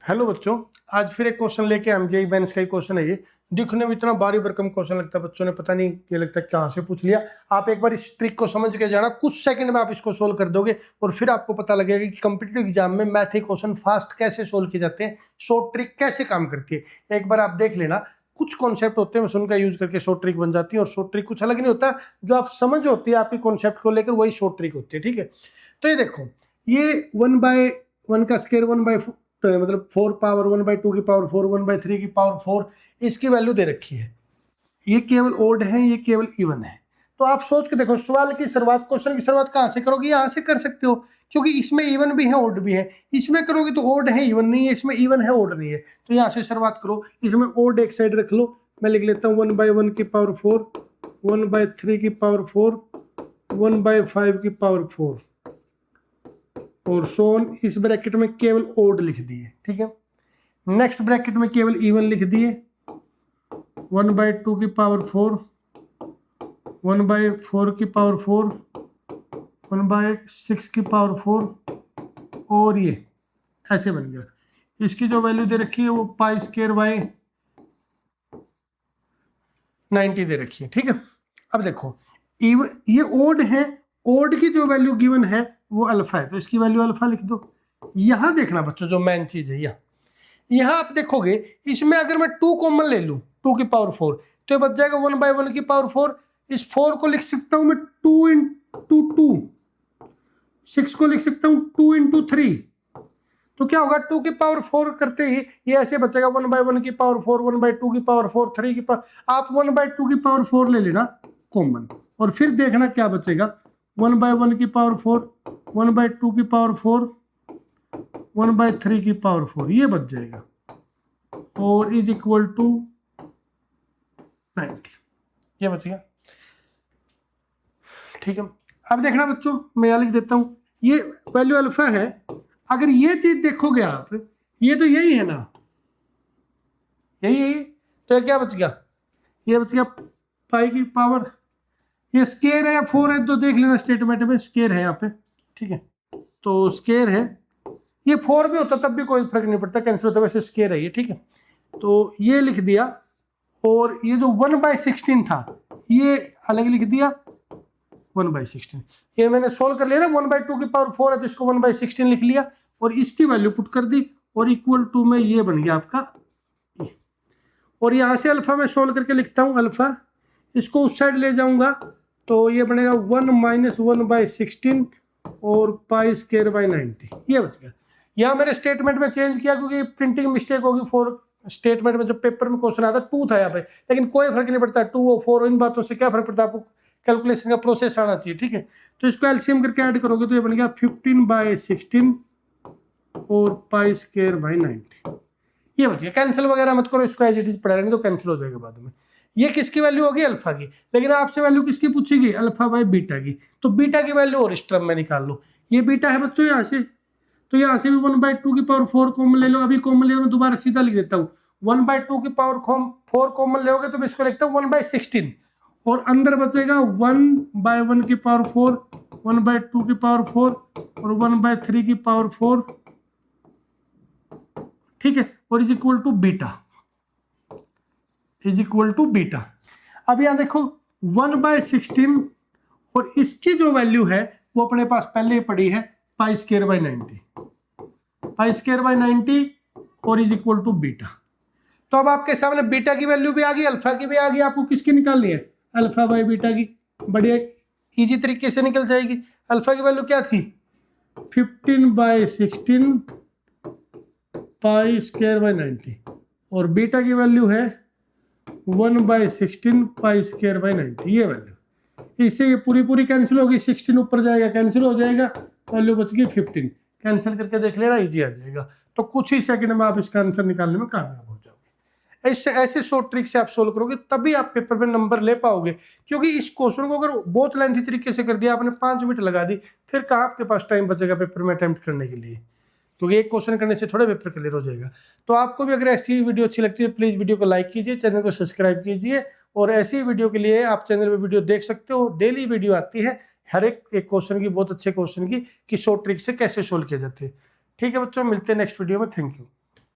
Hello बच्चों, आज फिर एक क्वेश्चन लेके हम जेईई मेंस का ही क्वेश्चन है। ये दिखने में इतना भारी भरकम क्वेश्चन लगता है, बच्चों ने पता नहीं ये लगता है कहाँ से पूछ लिया। आप एक बार इस ट्रिक को समझ के जाना, कुछ सेकंड में आप इसको सोल्व कर दोगे और फिर आपको पता लगेगा कि कॉम्पिटिटिव एग्जाम में मैथ के क्वेश्चन फास्ट कैसे सोल्व किए जाते हैं, शॉर्ट ट्रिक कैसे काम करती है। एक बार आप देख लेना, कुछ कॉन्सेप्ट होते हैं उनका यूज करके शॉर्ट ट्रिक बन जाती है, और शॉर्ट ट्रिक कुछ अलग नहीं होता, जो आप समझ होती है आपकी कॉन्सेप्ट को लेकर वही शॉर्ट ट्रिक होती है। ठीक है, तो ये देखो, ये 1/1 का स्क्वायर 1/4 मतलब 4 पावर 1/2 की पावर 4 1/3 की पावर 4 इसकी वैल्यू दे रखी है। ये केवल ओड है, ये केवल इवन है। तो आप सोच के देखो, सवाल की शुरुआत, क्वेश्चन की शुरुआत कहाँ से करोगे? यहाँ से कर सकते हो, क्योंकि इसमें इवन भी है ओड भी है। इसमें करोगे तो ओड है इवन नहीं है, इसमें इवन है ओड नहीं है, तो यहाँ से शुरुआत करो। इसमें ओड एक साइड रख लो, मैं लिख लेता हूँ 1/1 की पावर 4 1/3 की पावर 4 1/5 की पावर 4 और सोन। इस ब्रैकेट में केवल ओड लिख दिए। ठीक है, नेक्स्ट ब्रैकेट में केवल इवन लिख दिए, 1/2 की पावर 4 1/4 की पावर 4 1/6 की पावर 4 और ये ऐसे बन गया। इसकी जो वैल्यू दे रखी है वो π² 90 दे रखी है। ठीक है, अब देखो इवन, ये ओड है, ओड की जो वैल्यू गिवन है वो अल्फा है, तो इसकी वैल्यू अल्फा लिख दो। यहां देखना बच्चों, जो मेन चीज है यहां आप देखोगे, इसमें अगर मैं 2 कॉमन ले लूं 2 की पावर 4 तो ये बच जाएगा 1/1 की पावर 4। इस 4 को लिख सकता हूं मैं 2 × 2, 6 को लिख सकता हूं 2 × 3। तो क्या होगा, 2 की पावर 4 करते ही ये ऐसे बचेगा 1/1 की पावर 4 1/2 की पावर 4 3 की पावर। आप 1/2 की पावर 4 ले लेना कॉमन, और फिर देखना क्या बचेगा, 1/1 की पावर 4 1/2 की पावर 4 1/3 की पावर 4 ये बच जाएगा, और इज इक्वल टू 90 ये बचेगा। ठीक है, अब देखना बच्चों, मैं यहां लिख देता हूं, ये वैल्यू अल्फा है। अगर ये चीज देखोगे आप, ये तो यही है ना, यही तो ये क्या बच गया, ये बच गया पाई की पावर, ये स्केयर है या 4 है तो देख लेना स्टेटमेंट में, स्केयर है यहाँ पे। ठीक है, तो स्केयर है, ये 4 भी होता तब भी कोई फर्क नहीं पड़ता, कैंसिल होता, वैसे स्केयर है ये। ठीक है, तो ये लिख दिया, और ये जो 1/16 था ये अलग लिख दिया 1/16। ये मैंने सोल्व कर लिया ना, 1/2 की पावर 4 है तो इसको 1/16 लिख लिया, और इसकी वैल्यू पुट कर दी, और इक्वल टू में ये बन गया आपका। और यहाँ से अल्फा में सोल्व करके लिखता हूँ, अल्फा इसको उस साइड ले जाऊंगा तो ये बनेगा 1 - 1/16 और π² 90 ये बच गया। यहाँ मैंने स्टेटमेंट में चेंज किया क्योंकि प्रिंटिंग मिस्टेक होगी। 4 स्टेटमेंट में जब पेपर में क्वेश्चन आता 2 था यहाँ पे, लेकिन कोई फर्क नहीं पड़ता, 2 और 4 इन बातों से क्या फर्क पड़ता है, आपको कैलकुलेशन का प्रोसेस आना चाहिए। ठीक है, तो इसको एलसीएम करके ऐड करोगे तो ये बन गया 15/16 और π² 90 ये बच गया। कैंसिल वगैरह मत करो, इसको एज इट इज पढ़ा लेंगे तो कैंसिल हो जाएगा बाद में। ये किसकी वैल्यू होगी, अल्फा की, लेकिन आपसे वैल्यू किसकी पूछेगी, अल्फा/बीटा की, तो बीटा की वैल्यू और इस टर्म में निकाल लो। ये बीटा है बच्चों यहाँ से, तो यहाँ से भी 1/2 की पावर 4 कॉमन ले लो। अभी कॉमन लिया, मैं दोबारा सीधा लिख देता हूँ, 1/2 की पावर 4 कॉमन लोगे तो मैं इसको लिखता हूँ 1/16, और अंदर बचेगा 1/1 की पावर 4 1/2 की पावर 4 और 1/3 की पावर 4। ठीक है, और इज इक्वल टू बीटा। अब यहां देखो 1/16 और इसकी जो वैल्यू है वो अपने पास पहले ही पड़ी है π² 90 और इज इक्वल टू बीटा। तो अब आपके सामने बीटा की वैल्यू भी आ गई, अल्फा की भी आ गई, आपको किसकी निकालनी है, अल्फा/बीटा की। बढ़िया इजी तरीके से निकल जाएगी। अल्फा की वैल्यू क्या थी, 15/16 π² 90 और बीटा की वैल्यू है 1/16 π² 90 ये वैल्यू। इससे ये पूरी कैंसिल होगी, 16 ऊपर जाएगा कैंसिल हो जाएगा, वैल्यू बच गई 15। कैंसिल करके देख लेना, इजी आ जाएगा। तो कुछ ही सेकंड में आप इसका आंसर निकालने में कामयाब हो जाओगे। ऐसे शॉर्ट ट्रिक से आप सोल्व करोगे तभी आप पेपर में नंबर ले पाओगे, क्योंकि इस क्वेश्चन को अगर बहुत लेंथी तरीके से कर दिया आपने, 5 मिनट लगा दी, फिर कहाँ आपके पास टाइम बचेगा पेपर में अटेम्प्ट करने के लिए, क्योंकि एक क्वेश्चन करने से थोड़ा पेपर क्लियर हो जाएगा। तो आपको भी अगर ऐसी वीडियो अच्छी लगती है प्लीज़ वीडियो को लाइक कीजिए, चैनल को सब्सक्राइब कीजिए, और ऐसी वीडियो के लिए आप चैनल पे वीडियो देख सकते हो। डेली वीडियो आती है हर एक क्वेश्चन की, बहुत अच्छे क्वेश्चन की, कि शॉर्ट ट्रिक से कैसे सोल्व किए जाते हैं। ठीक है बच्चों, मिलते हैं नेक्स्ट वीडियो में। Thank you.